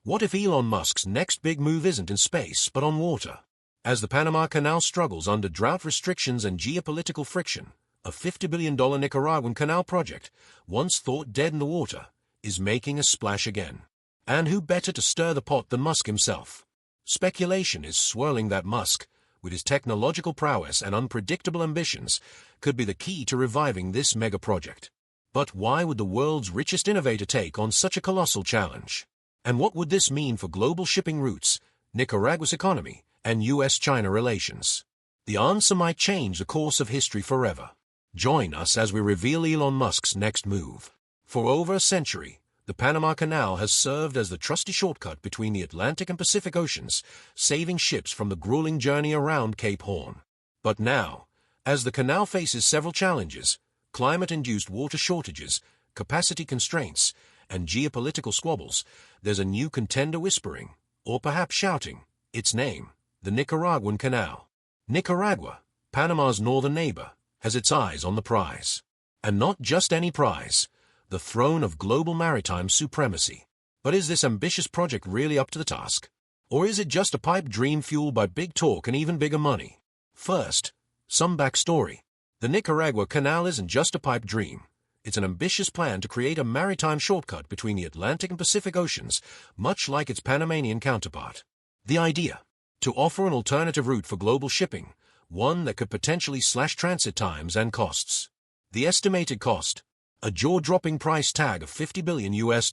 What if Elon Musk's next big move isn't in space but on water? As the Panama Canal struggles under drought restrictions and geopolitical friction, a $50 billion Nicaraguan canal project, once thought dead in the water, is making a splash again. And who better to stir the pot than Musk himself? Speculation is swirling that Musk, with his technological prowess and unpredictable ambitions, could be the key to reviving this mega-project. But why would the world's richest innovator take on such a colossal challenge? And what would this mean for global shipping routes, Nicaragua's economy, and US-China relations? The answer might change the course of history forever. Join us as we reveal Elon Musk's next move. For over a century, the Panama Canal has served as the trusty shortcut between the Atlantic and Pacific Oceans, saving ships from the grueling journey around Cape Horn. But now, as the canal faces several challenges, climate-induced water shortages, capacity constraints, and geopolitical squabbles, there's a new contender whispering, or perhaps shouting, its name, the Nicaraguan Canal. Nicaragua, Panama's northern neighbor, has its eyes on the prize. And not just any prize, the throne of global maritime supremacy. But is this ambitious project really up to the task? Or is it just a pipe dream fueled by big talk and even bigger money? First, some backstory. The Nicaragua Canal isn't just a pipe dream. It's an ambitious plan to create a maritime shortcut between the Atlantic and Pacific Oceans, much like its Panamanian counterpart. The idea: to offer an alternative route for global shipping, one that could potentially slash transit times and costs. The estimated cost: a jaw-dropping price tag of $50 billion US.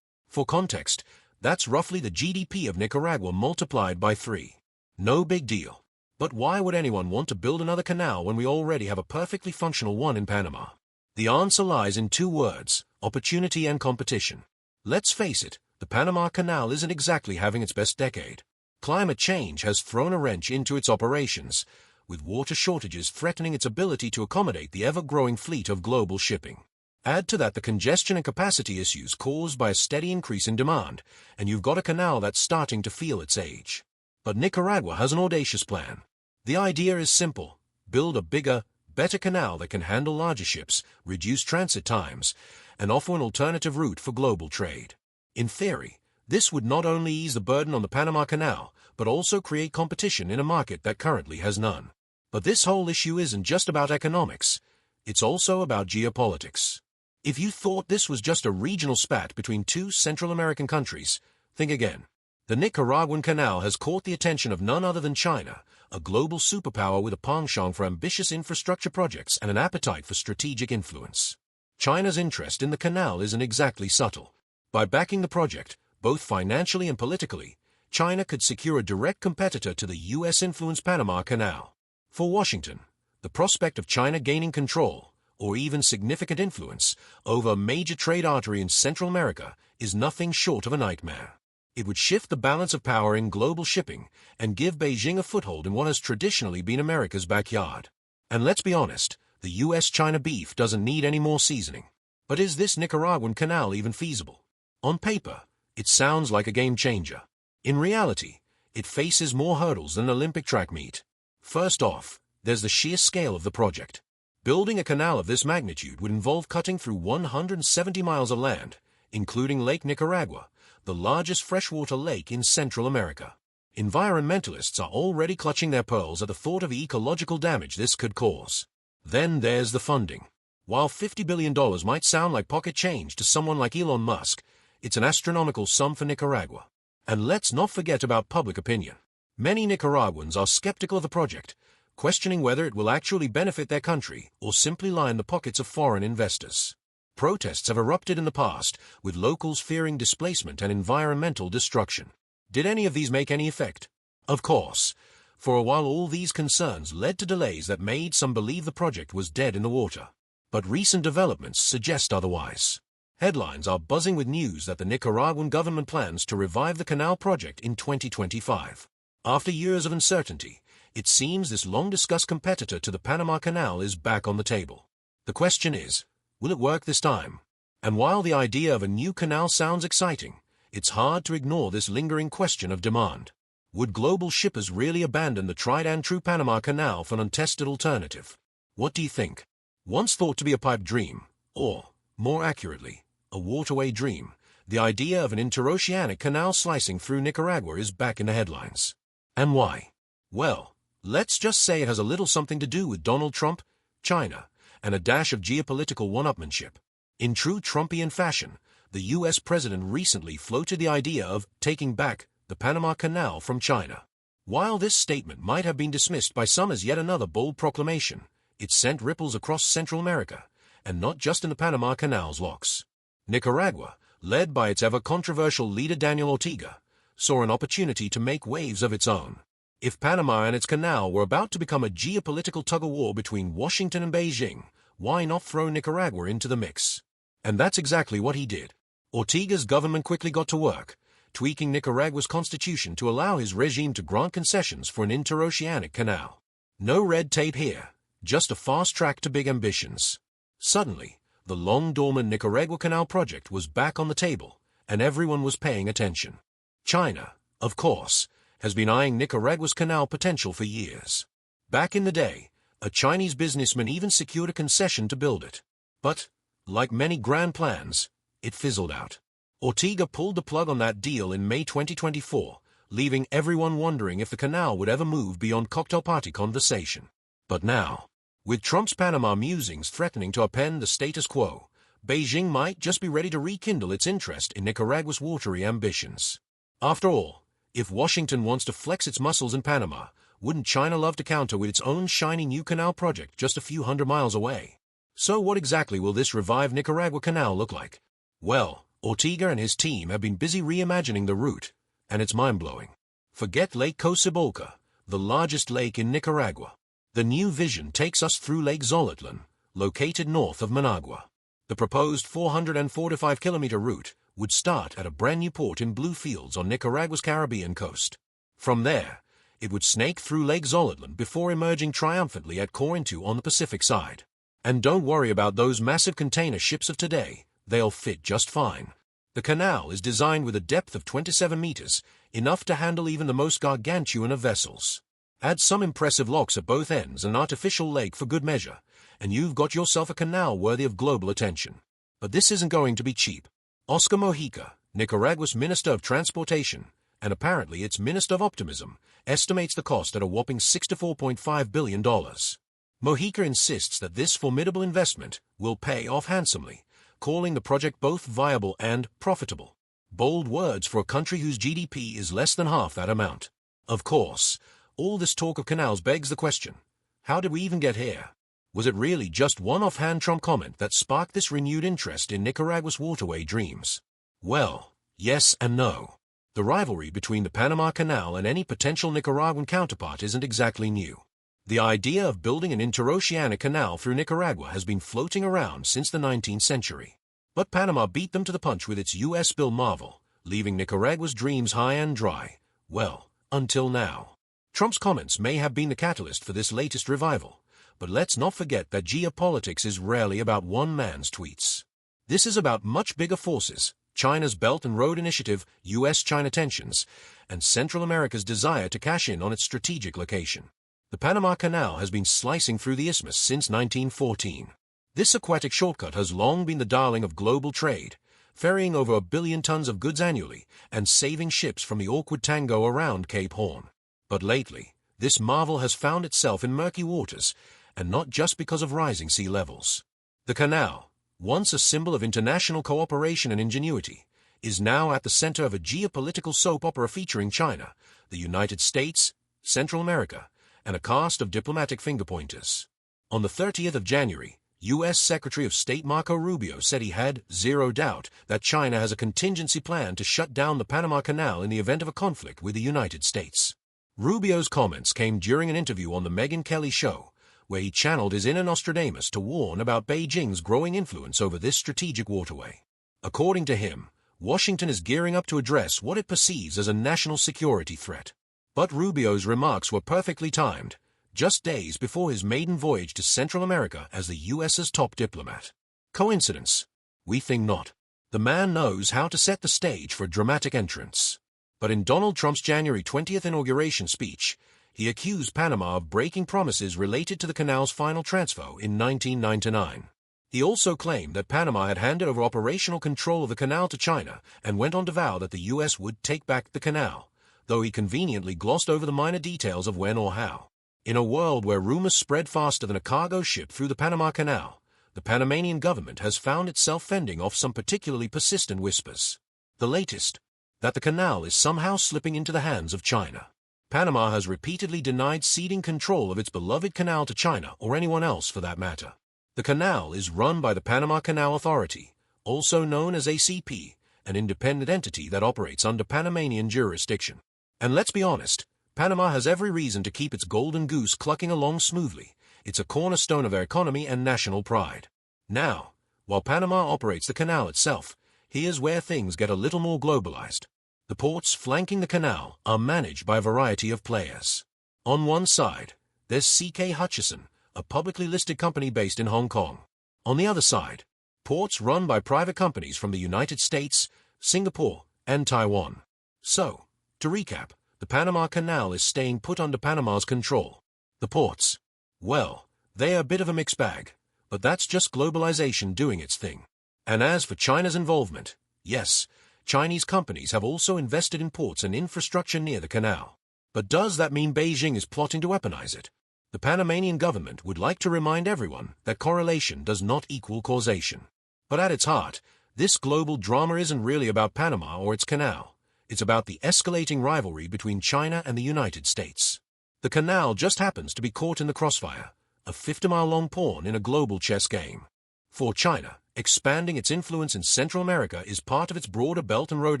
For context, that's roughly the GDP of Nicaragua multiplied by 3. No big deal. But why would anyone want to build another canal when we already have a perfectly functional one in Panama? The answer lies in 2 words: opportunity and competition. Let's face it, the Panama Canal isn't exactly having its best decade. Climate change has thrown a wrench into its operations, with water shortages threatening its ability to accommodate the ever-growing fleet of global shipping. Add to that the congestion and capacity issues caused by a steady increase in demand, and you've got a canal that's starting to feel its age. But Nicaragua has an audacious plan. The idea is simple: build a bigger, better canal that can handle larger ships, reduce transit times, and offer an alternative route for global trade. In theory, this would not only ease the burden on the Panama Canal, but also create competition in a market that currently has none. But this whole issue isn't just about economics, it's also about geopolitics. If you thought this was just a regional spat between 2 Central American countries, think again. The Nicaraguan Canal has caught the attention of none other than China, a global superpower with a penchant for ambitious infrastructure projects and an appetite for strategic influence. China's interest in the canal isn't exactly subtle. By backing the project, both financially and politically, China could secure a direct competitor to the US-influenced Panama Canal. For Washington, the prospect of China gaining control, or even significant influence, over a major trade artery in Central America is nothing short of a nightmare. It would shift the balance of power in global shipping and give Beijing a foothold in what has traditionally been America's backyard. And let's be honest, the US-China beef doesn't need any more seasoning. But is this Nicaraguan canal even feasible? On paper, it sounds like a game changer. In reality, it faces more hurdles than an Olympic track meet. First off, there's the sheer scale of the project. Building a canal of this magnitude would involve cutting through 170 miles of land, including Lake Nicaragua, the largest freshwater lake in Central America. Environmentalists are already clutching their pearls at the thought of the ecological damage this could cause. Then there's the funding. While $50 billion might sound like pocket change to someone like Elon Musk, it's an astronomical sum for Nicaragua. And let's not forget about public opinion. Many Nicaraguans are skeptical of the project, questioning whether it will actually benefit their country or simply line the pockets of foreign investors. Protests have erupted in the past, with locals fearing displacement and environmental destruction. Did any of these make any effect? Of course. For a while all these concerns led to delays that made some believe the project was dead in the water. But recent developments suggest otherwise. Headlines are buzzing with news that the Nicaraguan government plans to revive the canal project in 2025. After years of uncertainty, it seems this long-discussed competitor to the Panama Canal is back on the table. The question is, will it work this time? And while the idea of a new canal sounds exciting, it's hard to ignore this lingering question of demand. Would global shippers really abandon the tried-and-true Panama Canal for an untested alternative? What do you think? Once thought to be a pipe dream, or, more accurately, a waterway dream, The idea of an interoceanic canal slicing through Nicaragua is back in the headlines. And why? Well, let's just say it has a little something to do with Donald Trump, China, and a dash of geopolitical one-upmanship. In true Trumpian fashion, the U.S. president recently floated the idea of taking back the Panama Canal from China. While this statement might have been dismissed by some as yet another bold proclamation, it sent ripples across Central America, and not just in the Panama Canal's locks. Nicaragua, led by its ever-controversial leader Daniel Ortega, saw an opportunity to make waves of its own. If Panama and its canal were about to become a geopolitical tug-of-war between Washington and Beijing, why not throw Nicaragua into the mix? And that's exactly what he did. Ortega's government quickly got to work, tweaking Nicaragua's constitution to allow his regime to grant concessions for an interoceanic canal. No red tape here, just a fast track to big ambitions. Suddenly, the long-dormant Nicaragua Canal project was back on the table, and everyone was paying attention. China, of course, has been eyeing Nicaragua's canal potential for years. Back in the day, a Chinese businessman even secured a concession to build it. But, like many grand plans, it fizzled out. Ortega pulled the plug on that deal in May 2024, leaving everyone wondering if the canal would ever move beyond cocktail party conversation. But now, with Trump's Panama musings threatening to upend the status quo, Beijing might just be ready to rekindle its interest in Nicaragua's watery ambitions. After all, if Washington wants to flex its muscles in Panama, wouldn't China love to counter with its own shiny new canal project just a few hundred miles away? So what exactly will this revived Nicaragua canal look like? Well, Ortega and his team have been busy reimagining the route, and it's mind-blowing. Forget Lake Cocibolca, the largest lake in Nicaragua. The new vision takes us through Lake Zolotlan, located north of Managua. The proposed 445-kilometer route would start at a brand new port in Blue Fields on Nicaragua's Caribbean coast. From there, it would snake through Lake Zolotlan before emerging triumphantly at Corinto on the Pacific side. And don't worry about those massive container ships of today, they'll fit just fine. The canal is designed with a depth of 27 meters, enough to handle even the most gargantuan of vessels. Add some impressive locks at both ends and an artificial lake for good measure, and you've got yourself a canal worthy of global attention. But this isn't going to be cheap. Oscar Mojica, Nicaragua's Minister of Transportation, and apparently its Minister of Optimism, estimates the cost at a whopping $64.5 billion. Mojica insists that this formidable investment will pay off handsomely, calling the project both viable and profitable. Bold words for a country whose GDP is less than half that amount. Of course, all this talk of canals begs the question, how did we even get here? Was it really just one offhand Trump comment that sparked this renewed interest in Nicaragua's waterway dreams? Well, yes and no. The rivalry between the Panama Canal and any potential Nicaraguan counterpart isn't exactly new. The idea of building an interoceanic canal through Nicaragua has been floating around since the 19th century. But Panama beat them to the punch with its U.S. Bill Marvel, leaving Nicaragua's dreams high and dry. Well, until now. Trump's comments may have been the catalyst for this latest revival, but let's not forget that geopolitics is rarely about one man's tweets. This is about much bigger forces, China's Belt and Road Initiative, U.S.-China tensions, and Central America's desire to cash in on its strategic location. The Panama Canal has been slicing through the isthmus since 1914. This aquatic shortcut has long been the darling of global trade, ferrying over 1 billion tons of goods annually and saving ships from the awkward tango around Cape Horn. But lately, this marvel has found itself in murky waters, and not just because of rising sea levels. The canal, once a symbol of international cooperation and ingenuity, is now at the center of a geopolitical soap opera featuring China, the United States, Central America, and a cast of diplomatic finger-pointers. On the 30th of January, U.S. Secretary of State Marco Rubio said he had zero doubt that China has a contingency plan to shut down the Panama Canal in the event of a conflict with the United States. Rubio's comments came during an interview on the Megyn Kelly Show, where he channeled his inner Nostradamus to warn about Beijing's growing influence over this strategic waterway. According to him, Washington is gearing up to address what it perceives as a national security threat. But Rubio's remarks were perfectly timed, just days before his maiden voyage to Central America as the U.S.'s top diplomat. Coincidence? We think not. The man knows how to set the stage for a dramatic entrance. But in Donald Trump's January 20th inauguration speech, he accused Panama of breaking promises related to the canal's final transfer in 1999. He also claimed that Panama had handed over operational control of the canal to China and went on to vow that the U.S. would take back the canal, though he conveniently glossed over the minor details of when or how. In a world where rumors spread faster than a cargo ship through the Panama Canal, the Panamanian government has found itself fending off some particularly persistent whispers. The latest, that the canal is somehow slipping into the hands of China. Panama has repeatedly denied ceding control of its beloved canal to China or anyone else for that matter. The canal is run by the Panama Canal Authority, also known as ACP, an independent entity that operates under Panamanian jurisdiction. And let's be honest, Panama has every reason to keep its golden goose clucking along smoothly. It's a cornerstone of their economy and national pride. Now, while Panama operates the canal itself, here's where things get a little more globalized. The ports flanking the canal are managed by a variety of players. On one side, there's C.K. Hutchison, a publicly listed company based in Hong Kong. On the other side, ports run by private companies from the United States, Singapore, and Taiwan. So, to recap, the Panama Canal is staying put under Panama's control. The ports, well, they're a bit of a mixed bag, but that's just globalization doing its thing. And as for China's involvement, yes, Chinese companies have also invested in ports and infrastructure near the canal. But does that mean Beijing is plotting to weaponize it? The Panamanian government would like to remind everyone that correlation does not equal causation. But at its heart, this global drama isn't really about Panama or its canal. It's about the escalating rivalry between China and the United States. The canal just happens to be caught in the crossfire, a 50-mile-long pawn in a global chess game. For China, expanding its influence in Central America is part of its broader Belt and Road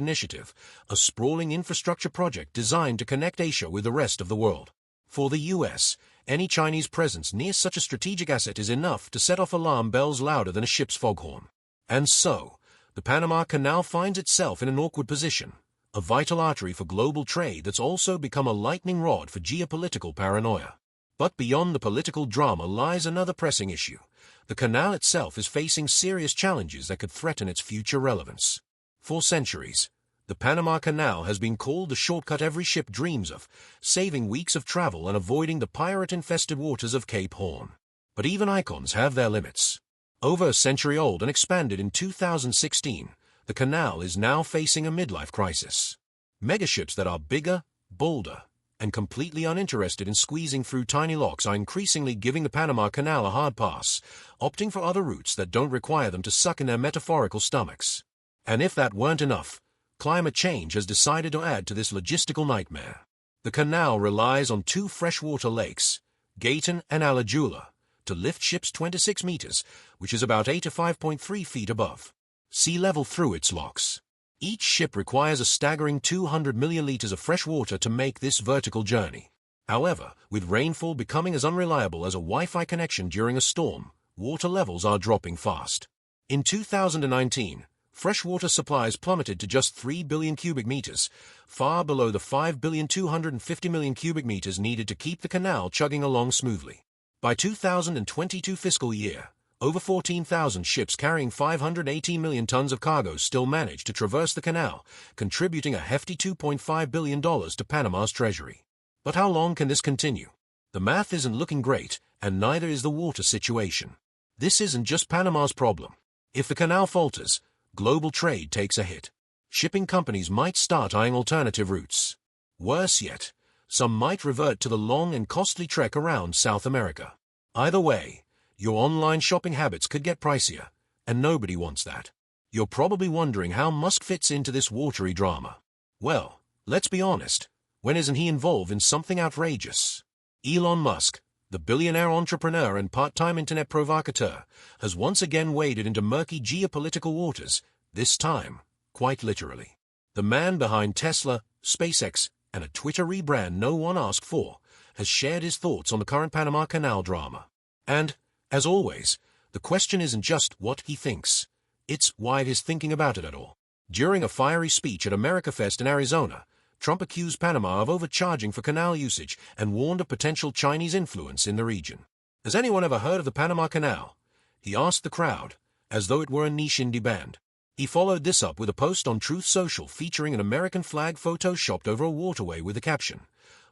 Initiative, a sprawling infrastructure project designed to connect Asia with the rest of the world. For the U.S., any Chinese presence near such a strategic asset is enough to set off alarm bells louder than a ship's foghorn. And so, the Panama Canal finds itself in an awkward position, a vital artery for global trade that's also become a lightning rod for geopolitical paranoia. But beyond the political drama lies another pressing issue. The canal itself is facing serious challenges that could threaten its future relevance. For centuries, the Panama Canal has been called the shortcut every ship dreams of, saving weeks of travel and avoiding the pirate-infested waters of Cape Horn. But even icons have their limits. Over a century old and expanded in 2016, the canal is now facing a midlife crisis. Megaships that are bigger, bolder, and completely uninterested in squeezing through tiny locks are increasingly giving the Panama Canal a hard pass, opting for other routes that don't require them to suck in their metaphorical stomachs. And if that weren't enough, climate change has decided to add to this logistical nightmare. The canal relies on two freshwater lakes, Gayton and Alajula, to lift ships 26 meters, which is about 85.3 feet above sea level through its locks. Each ship requires a staggering 200 million liters of fresh water to make this vertical journey. However, with rainfall becoming as unreliable as a Wi-Fi connection during a storm, water levels are dropping fast. In 2019, freshwater supplies plummeted to just 3 billion cubic meters, far below the 5,250 million cubic meters needed to keep the canal chugging along smoothly. By 2022 fiscal year, over 14,000 ships carrying 518 million tons of cargo still managed to traverse the canal, contributing a hefty $2.5 billion to Panama's treasury. But how long can this continue? The math isn't looking great, and neither is the water situation. This isn't just Panama's problem. If the canal falters, global trade takes a hit. Shipping companies might start eyeing alternative routes. Worse yet, some might revert to the long and costly trek around South America. Either way, your online shopping habits could get pricier, and nobody wants that. You're probably wondering how Musk fits into this watery drama. Well, let's be honest, when isn't he involved in something outrageous? Elon Musk, the billionaire entrepreneur and part-time internet provocateur, has once again waded into murky geopolitical waters, this time, quite literally. The man behind Tesla, SpaceX, and a Twitter rebrand no one asked for, has shared his thoughts on the current Panama Canal drama. And, as always, the question isn't just what he thinks, it's why he's thinking about it at all. During a fiery speech at AmericaFest in Arizona, Trump accused Panama of overcharging for canal usage and warned of potential Chinese influence in the region. Has anyone ever heard of the Panama Canal? He asked the crowd, as though it were a niche indie band. He followed this up with a post on Truth Social featuring an American flag photoshopped over a waterway with the caption,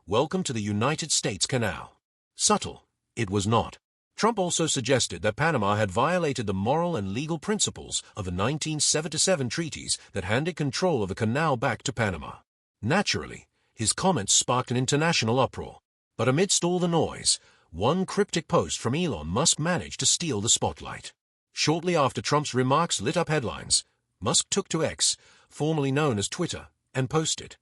"Welcome to the United States Canal." Subtle, it was not. Trump also suggested that Panama had violated the moral and legal principles of the 1977 treaties that handed control of the canal back to Panama. Naturally, his comments sparked an international uproar. But amidst all the noise, one cryptic post from Elon Musk managed to steal the spotlight. Shortly after Trump's remarks lit up headlines, Musk took to X, formerly known as Twitter, and posted,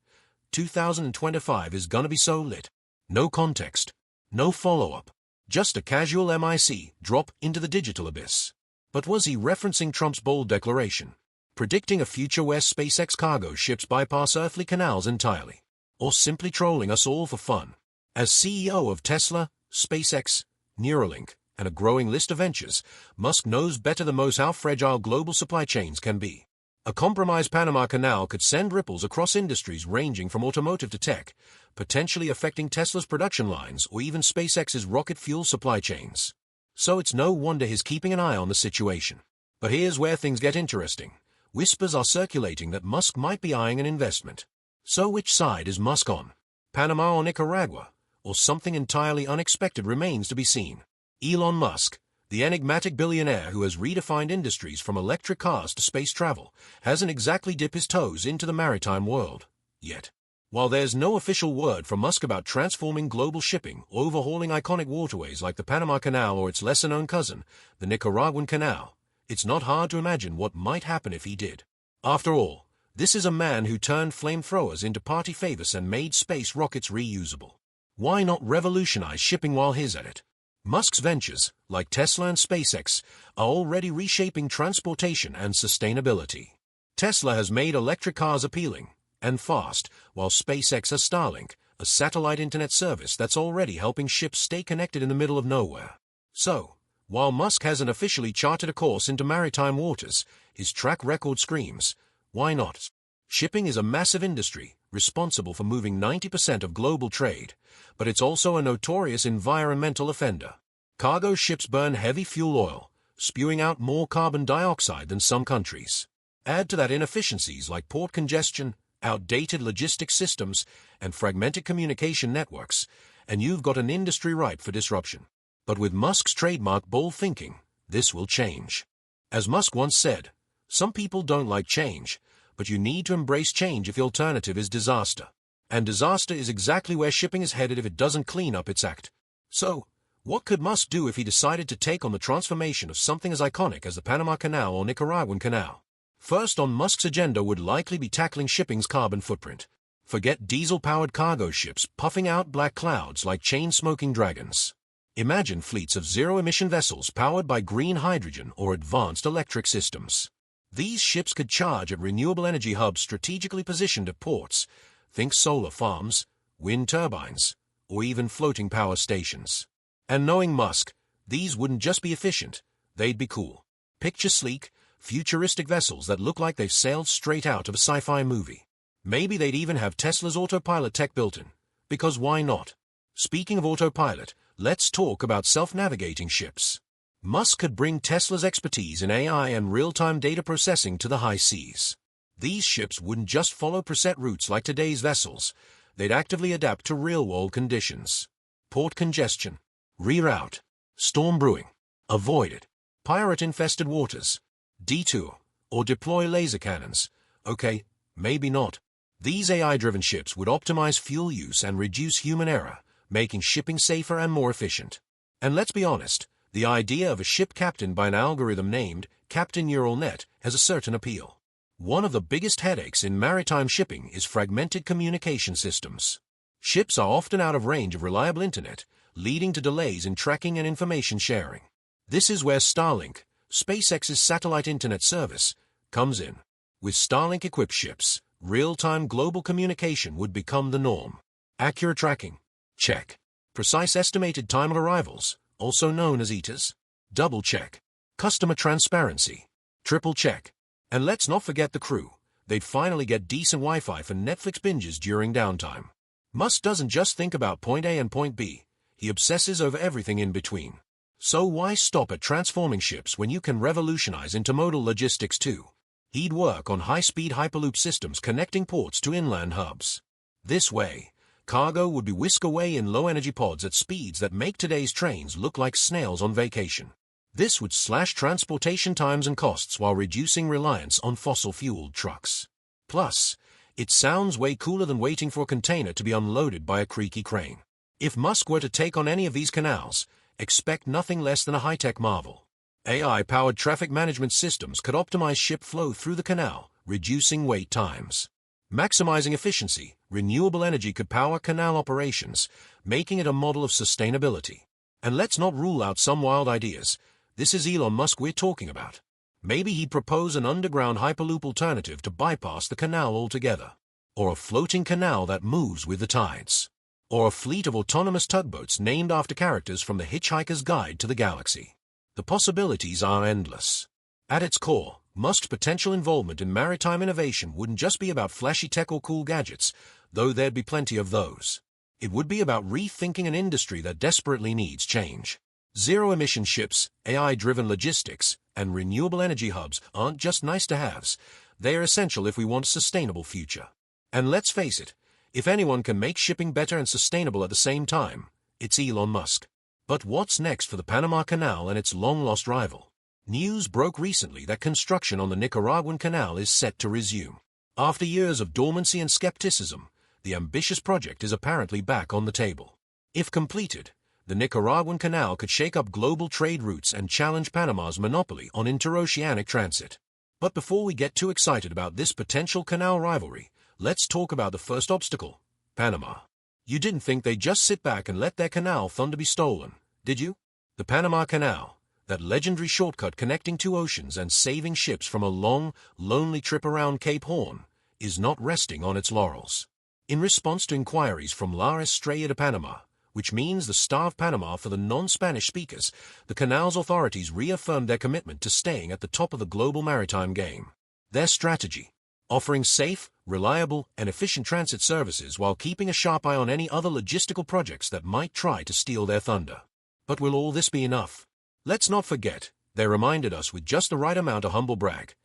"2025 is gonna be so lit." No context, no follow-up, just a casual MIC drop into the digital abyss. But was he referencing Trump's bold declaration, predicting a future where SpaceX cargo ships bypass earthly canals entirely, or simply trolling us all for fun? As CEO of Tesla, SpaceX, Neuralink, and a growing list of ventures, Musk knows better than most how fragile global supply chains can be. A compromised Panama Canal could send ripples across industries ranging from automotive to tech, potentially affecting Tesla's production lines or even SpaceX's rocket fuel supply chains. So it's no wonder he's keeping an eye on the situation. But here's where things get interesting. Whispers are circulating that Musk might be eyeing an investment. So which side is Musk on? Panama or Nicaragua? Or something entirely unexpected remains to be seen? Elon Musk, the enigmatic billionaire who has redefined industries from electric cars to space travel, hasn't exactly dipped his toes into the maritime world yet. While there's no official word from Musk about transforming global shipping or overhauling iconic waterways like the Panama Canal or its lesser-known cousin, the Nicaraguan Canal, it's not hard to imagine what might happen if he did. After all, this is a man who turned flamethrowers into party favors and made space rockets reusable. Why not revolutionize shipping while he's at it? Musk's ventures, like Tesla and SpaceX, are already reshaping transportation and sustainability. Tesla has made electric cars appealing and fast, while SpaceX has Starlink, a satellite internet service that's already helping ships stay connected in the middle of nowhere. So, while Musk hasn't officially charted a course into maritime waters, his track record screams, why not? Shipping is a massive industry, responsible for moving 90% of global trade, but it's also a notorious environmental offender. Cargo ships burn heavy fuel oil, spewing out more carbon dioxide than some countries. Add to that inefficiencies like port congestion, outdated logistics systems, and fragmented communication networks, and you've got an industry ripe for disruption. But with Musk's trademark bold thinking, this will change. As Musk once said, some people don't like change, but you need to embrace change if the alternative is disaster. And disaster is exactly where shipping is headed if it doesn't clean up its act. So, what could Musk do if he decided to take on the transformation of something as iconic as the Panama Canal or Nicaraguan Canal? First on Musk's agenda would likely be tackling shipping's carbon footprint. Forget diesel-powered cargo ships puffing out black clouds like chain-smoking dragons. Imagine fleets of zero-emission vessels powered by green hydrogen or advanced electric systems. These ships could charge at renewable energy hubs strategically positioned at ports. Think solar farms, wind turbines, or even floating power stations. And knowing Musk, these wouldn't just be efficient, they'd be cool. Picture sleek, futuristic vessels that look like they've sailed straight out of a sci-fi movie. Maybe they'd even have Tesla's autopilot tech built in. Because why not? Speaking of autopilot, let's talk about self-navigating ships. Musk could bring Tesla's expertise in AI and real-time data processing to the high seas. These ships wouldn't just follow preset routes like today's vessels. They'd actively adapt to real-world conditions. Port congestion, reroute, storm brewing, avoid it, pirate-infested waters, detour, or deploy laser cannons. Okay, maybe not. These AI-driven ships would optimize fuel use and reduce human error, making shipping safer and more efficient. And let's be honest, the idea of a ship captained by an algorithm named Captain Neural Net has a certain appeal. One of the biggest headaches in maritime shipping is fragmented communication systems. Ships are often out of range of reliable internet, leading to delays in tracking and information sharing. This is where Starlink, SpaceX's satellite internet service, comes in. With Starlink-equipped ships, real-time global communication would become the norm. Accurate tracking? Check. Precise estimated time of arrivals, also known as ETAs? Double check. Customer transparency? Triple check. And let's not forget the crew. They'd finally get decent Wi-Fi for Netflix binges during downtime. Musk doesn't just think about point A and point B. He obsesses over everything in between. So why stop at transforming ships when you can revolutionize intermodal logistics too? He'd work on high-speed hyperloop systems connecting ports to inland hubs. This way, Cargo would be whisked away in low-energy pods at speeds that make today's trains look like snails on vacation. This would slash transportation times and costs while reducing reliance on fossil-fueled trucks. Plus, it sounds way cooler than waiting for a container to be unloaded by a creaky crane. If Musk were to take on any of these canals, expect nothing less than a high-tech marvel. AI-powered traffic management systems could optimize ship flow through the canal, reducing wait times. Maximizing efficiency, renewable energy could power canal operations, making it a model of sustainability. And let's not rule out some wild ideas. This is Elon Musk we're talking about. Maybe he'd propose an underground hyperloop alternative to bypass the canal altogether. Or a floating canal that moves with the tides. Or a fleet of autonomous tugboats named after characters from The Hitchhiker's Guide to the Galaxy. The possibilities are endless. At its core, Musk's potential involvement in maritime innovation wouldn't just be about flashy tech or cool gadgets, though there'd be plenty of those. It would be about rethinking an industry that desperately needs change. Zero-emission ships, AI-driven logistics, and renewable energy hubs aren't just nice-to-haves. They are essential if we want a sustainable future. And let's face it, if anyone can make shipping better and sustainable at the same time, it's Elon Musk. But what's next for the Panama Canal and its long-lost rival? News broke recently that construction on the Nicaraguan Canal is set to resume. After years of dormancy and skepticism, the ambitious project is apparently back on the table. If completed, the Nicaraguan Canal could shake up global trade routes and challenge Panama's monopoly on interoceanic transit. But before we get too excited about this potential canal rivalry, let's talk about the first obstacle, Panama. You didn't think they'd just sit back and let their canal thunder be stolen, did you? The Panama Canal, that legendary shortcut connecting two oceans and saving ships from a long, lonely trip around Cape Horn, is not resting on its laurels. In response to inquiries from La Estrella de Panama, which means the Star of Panama for the non-Spanish speakers, the canal's authorities reaffirmed their commitment to staying at the top of the global maritime game. Their strategy: offering safe, reliable, and efficient transit services while keeping a sharp eye on any other logistical projects that might try to steal their thunder. But will all this be enough? Let's not forget, they reminded us with just the right amount of humble brag.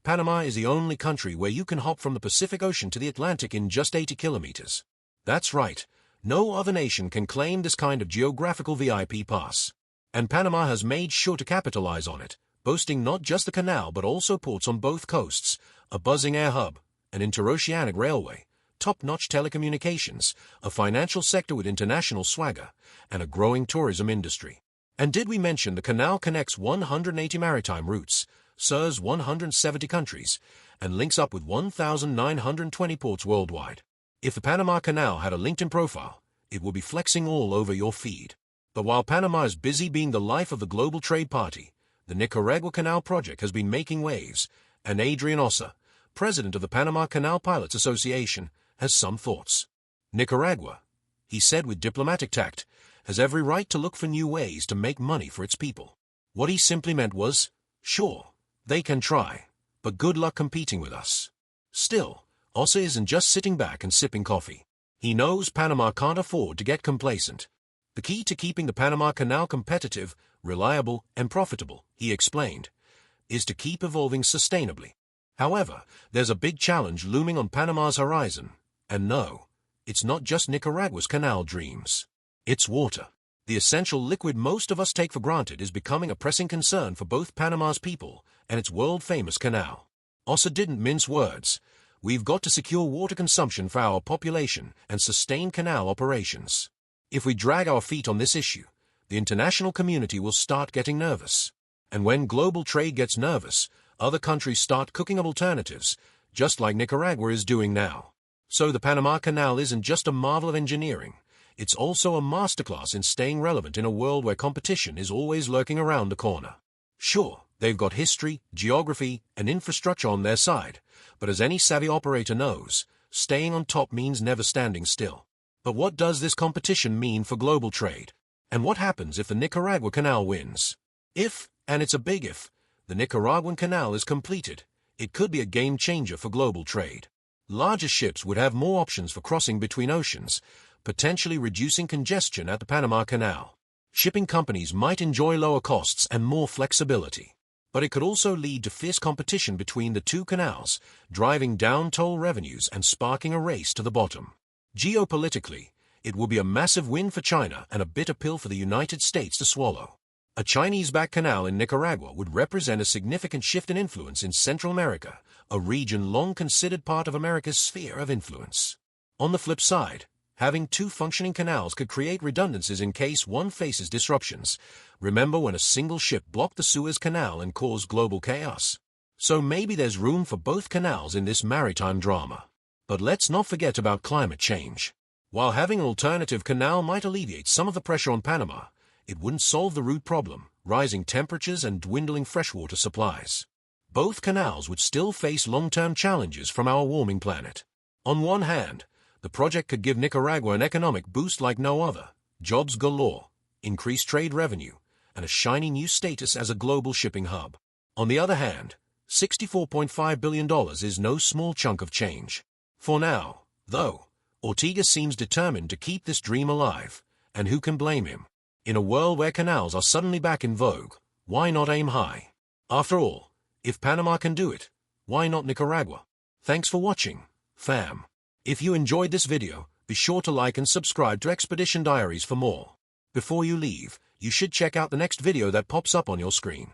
Panama is the only country where you can hop from the Pacific Ocean to the Atlantic in just 80 kilometers. That's right. No other nation can claim this kind of geographical VIP pass. And Panama has made sure to capitalize on it, boasting not just the canal but also ports on both coasts, a buzzing air hub, an interoceanic railway, top-notch telecommunications, a financial sector with international swagger, and a growing tourism industry. And did we mention the canal connects 180 maritime routes, serves 170 countries, and links up with 1,920 ports worldwide? If the Panama Canal had a LinkedIn profile, it would be flexing all over your feed. But while Panama is busy being the life of the global trade party, the Nicaragua Canal project has been making waves, and Adrian Ossa, president of the Panama Canal Pilots Association, has some thoughts. Nicaragua, he said with diplomatic tact, has every right to look for new ways to make money for its people. What he simply meant was, sure, they can try, but good luck competing with us. Still, Ossa isn't just sitting back and sipping coffee. He knows Panama can't afford to get complacent. The key to keeping the Panama Canal competitive, reliable, and profitable, he explained, is to keep evolving sustainably. However, there's a big challenge looming on Panama's horizon. And no, it's not just Nicaragua's canal dreams. It's water. The essential liquid most of us take for granted is becoming a pressing concern for both Panama's people and its world-famous canal. Ossa didn't mince words. We've got to secure water consumption for our population and sustain canal operations. If we drag our feet on this issue, the international community will start getting nervous. And when global trade gets nervous, other countries start cooking up alternatives, just like Nicaragua is doing now. So the Panama Canal isn't just a marvel of engineering, it's also a masterclass in staying relevant in a world where competition is always lurking around the corner. Sure, they've got history, geography, and infrastructure on their side, but as any savvy operator knows, staying on top means never standing still. But what does this competition mean for global trade? And what happens if the Nicaragua Canal wins? If, and it's a big if, the Nicaraguan Canal is completed, it could be a game-changer for global trade. Larger ships would have more options for crossing between oceans, potentially reducing congestion at the Panama Canal. Shipping companies might enjoy lower costs and more flexibility. But it could also lead to fierce competition between the two canals, driving down toll revenues and sparking a race to the bottom. Geopolitically, it will be a massive win for China and a bitter pill for the United States to swallow. A Chinese-backed canal in Nicaragua would represent a significant shift in influence in Central America, a region long considered part of America's sphere of influence. On the flip side, having two functioning canals could create redundancies in case one faces disruptions. Remember when a single ship blocked the Suez Canal and caused global chaos? So maybe there's room for both canals in this maritime drama. But let's not forget about climate change. While having an alternative canal might alleviate some of the pressure on Panama, it wouldn't solve the root problem, rising temperatures and dwindling freshwater supplies. Both canals would still face long-term challenges from our warming planet. On one hand, the project could give Nicaragua an economic boost like no other, jobs galore, increased trade revenue, and a shiny new status as a global shipping hub. On the other hand, $64.5 billion is no small chunk of change. For now, though, Ortega seems determined to keep this dream alive, and who can blame him? In a world where canals are suddenly back in vogue, why not aim high? After all, if Panama can do it, why not Nicaragua? Thanks for watching, fam. If you enjoyed this video, be sure to like and subscribe to Expedition Diaries for more. Before you leave, you should check out the next video that pops up on your screen.